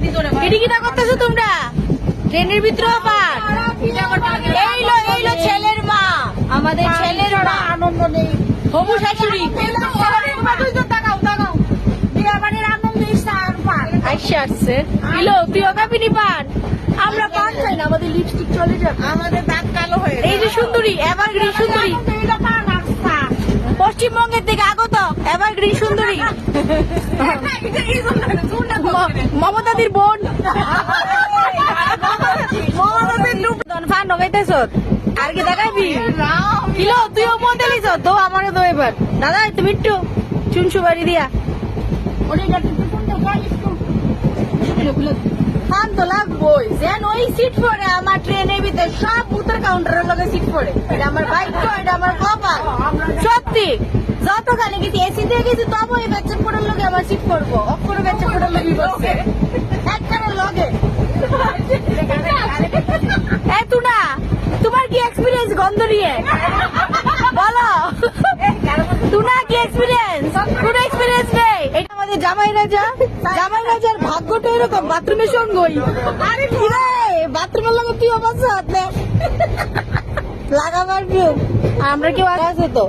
কিটা করতেছো তোমরা ট্রেনের ভিতরে পার এইলো ছেলের মা আমাদের ছেলের মা আনন্দ নেই হবু শাশুড়ি আইসা আসছে ইলো তুই ওকাপিনি পান আমরা পান চাই না আমাদের লিপস্টিক চলে যাবে আমাদের দাঁত কালো হয়ে এই যে সুন্দরী এভারগ্রিন সুন্দরী পশ্চিমবঙ্গের থেকে আগত এভারগ্রিন সুন্দরী মমতাদির বোন ফান নগাইতেছ আর কি দেখাবি কিলো তুইও মধ্যে লিছ তো আমারও তো এবার দাদা তুমি একটু চুনসু বাড়ি দিয়া ফান তো লাগবোই যেন ওই সিট পড়ে আমার ট্রেনের ভিতরে সব উত্তর কাউন্টারের লগে সিট পড়ে এটা আমার বাইক তো এটা আমার কপাল সত্যি যতখানি গেছি এসি দিয়ে গেছি তবু এই বাচ্চা পড়ার লগে আমার সিট পড়বো অক্ষর বাচ্চা পড়ার লগে বসছে একখানের লগে এত না তোমার কি এক্সপিরিয়েন্স গন্ধ নিয়ে বলো তুনা কি এক্সপিরিয়েন্স কোন এক্সপিরিয়েন্স নেই এটা আমাদের জামাই রাজার ভাগ্যটা এরকম বাথরুমের সঙ্গই আরে কি রে বাথরুমের লগে তুই অবস্থা হাত লাগা পারবি আমরা কেউ আছে তো